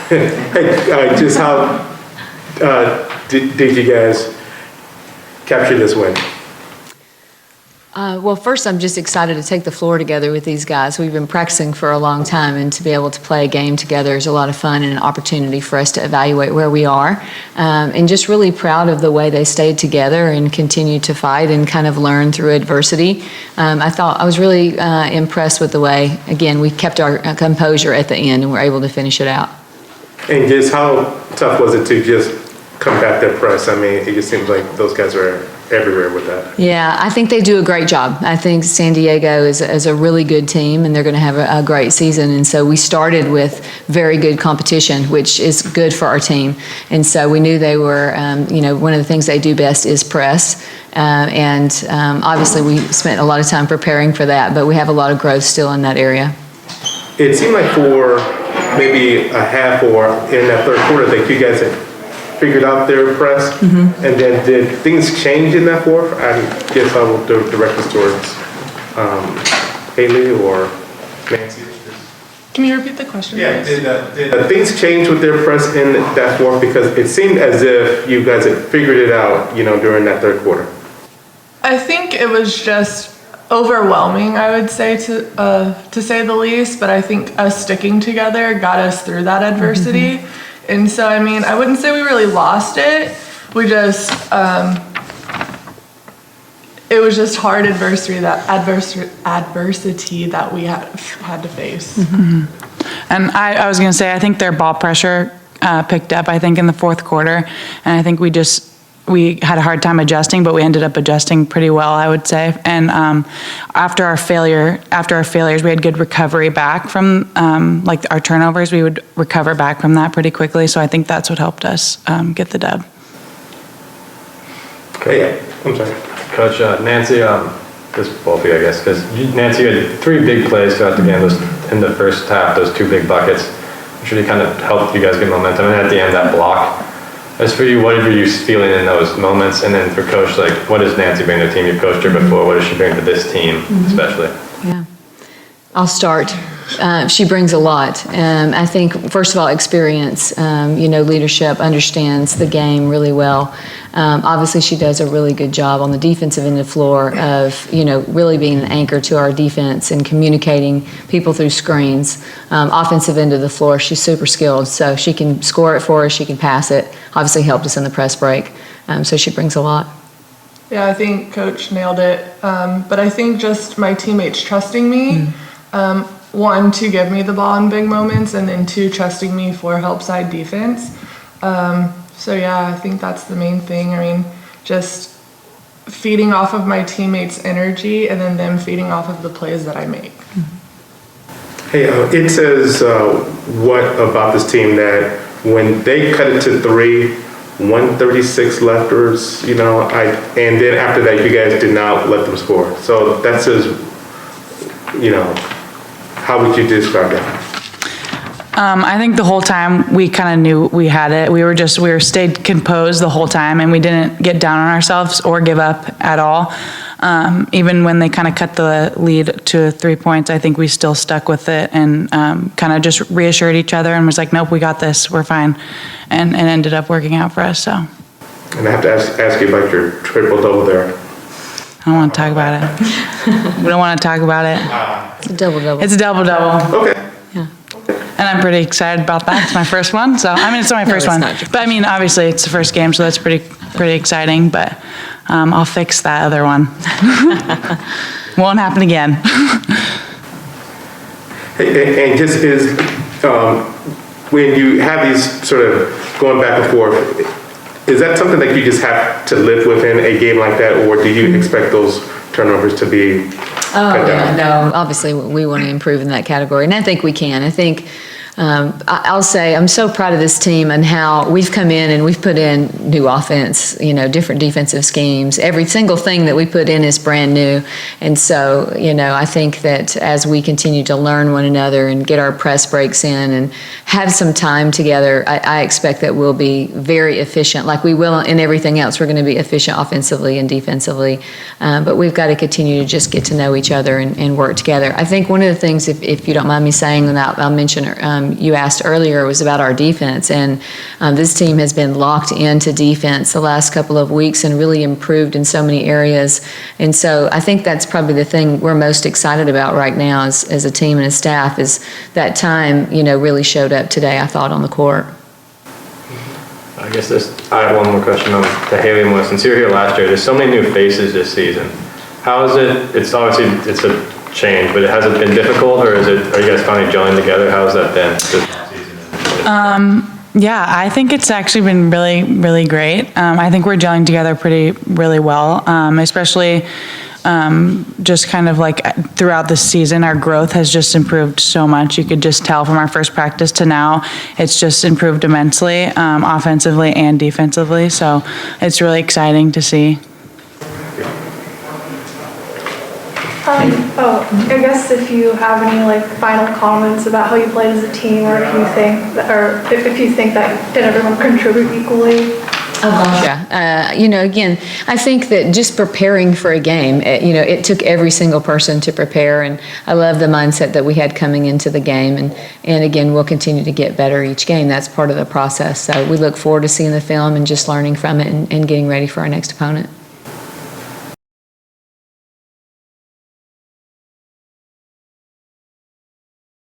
Hey, just how did you guys capture this win? Well, first, I'm just excited to take the floor together with these guys. We've been practicing for a long time, and to be able to play a game together is a lot of fun and an opportunity for us to evaluate where we are. And just really proud of the way they stayed together and continued to fight and kind of learn through adversity. I was really impressed with the way, again, we kept our composure at the end and were able to finish it out. And just how tough was it to just come back that press? I mean, it just seems like those guys are everywhere with that. Yeah, I think they do a great job. I think San Diego is a really good team, and they're going to have a great season. And so we started with very good competition, which is good for our team. And so we knew they were, one of the things they do best is press. Obviously we spent a lot of time preparing for that, but we have a lot of growth still in that area. It seemed like for maybe a half or in that third quarter that you guys had figured out their press, and then did things change in that fourth? I guess I will direct this towards Haley or Nancy. Can you repeat the question? Yeah, did things change with their press in that fourth? Because it seemed as if you guys had figured it out, during that third quarter. I think it was just overwhelming, I would say, to say the least, but I think us sticking together got us through that adversity. And so, I mean, I wouldn't say we really lost it. We just, it was just hard adversity that we had to face. And I was going to say, I think their ball pressure picked up, I think, in the fourth quarter. And I think we had a hard time adjusting, but we ended up adjusting pretty well, I would say. And after our failures, we had good recovery back from our turnovers. We would recover back from that pretty quickly. So I think that's what helped us get the dub. Okay, I'm sorry. Coach, Nancy, this is both of you, I guess, because Nancy, you had 3 big plays throughout the game. In the first half, those 2 big buckets, which really kind of helped you guys get momentum. And at the end, that block. As for you, what were you feeling in those moments? And then for Coach, what does Nancy bring to the team? You've coached her before. What does she bring to this team, especially? Yeah. I'll start. She brings a lot. I think, first of all, experience, leadership, understands the game really well. Obviously, she does a really good job on the defensive end of the floor of, really being an anchor to our defense and communicating people through screens. Offensive end of the floor, she's super skilled, so she can score it for us, she can pass it. Obviously helped us in the press break, so she brings a lot. Yeah, I think Coach nailed it. But I think just my teammates trusting me, 1, to give me the ball in big moments, and then 2, trusting me for help side defense. So yeah, I think that's the main thing. I mean, just feeding off of my teammates' energy and then them feeding off of the plays that I make. Hey, it says what about this team that when they cut it to 3, 136 lefters, and then after that you guys did not let them score. So that says, how would you describe that? I think the whole time we kind of knew we had it. We stayed composed the whole time, and we didn't get down on ourselves or give up at all. Even when they kind of cut the lead to 3 points, I think we still stuck with it and kind of just reassured each other and was like, nope, we got this, we're fine. And it ended up working out for us, so. And I have to ask you about your triple-double there. I don't want to talk about it. We don't want to talk about it. It's a double-double. It's a double-double. Okay. Yeah. And I'm pretty excited about that. It's my first one, so it's not my first one. But obviously it's the first game, so that's pretty exciting. But I'll fix that other one. Won't happen again. And just when you have these sort of going back and forth, is that something that you just have to live within a game like that, or do you expect those turnovers to be cut down? No, obviously we want to improve in that category, and I think we can. I think I'll say I'm so proud of this team and how we've come in and we've put in new offense, different defensive schemes. Every single thing that we put in is brand new. And so, I think that as we continue to learn one another and get our press breaks in and have some time together, I expect that we'll be very efficient. Like we will in everything else, we're going to be efficient offensively and defensively. But we've got to continue to just get to know each other and work together. I think one of the things, if you don't mind me saying, and I'll mention you asked earlier was about our defense, and this team has been locked into defense the last couple of weeks and really improved in so many areas. And so I think that's probably the thing we're most excited about right now as a team and a staff, is that time, really showed up today, I thought, on the court. I guess I have one more question to Haley and Melissa. Since you were here last year, there's so many new faces this season. How is it? It's obviously a change, but has it been difficult, or are you guys finally gelling together? How has that been this season? Yeah, I think it's actually been really, really great. I think we're gelling together really well, especially just kind of like throughout the season, our growth has just improved so much. You could just tell from our first practice to now, it's just improved immensely, offensively and defensively. So it's really exciting to see. I guess if you have any final comments about how you played as a team, or if you think that did everyone contribute equally? Oh gosh, yeah. Again, I think that just preparing for a game, it took every single person to prepare, and I love the mindset that we had coming into the game, and again, we'll continue to get better each game. That's part of the process. So we look forward to seeing the film and just learning from it and getting ready for our next opponent.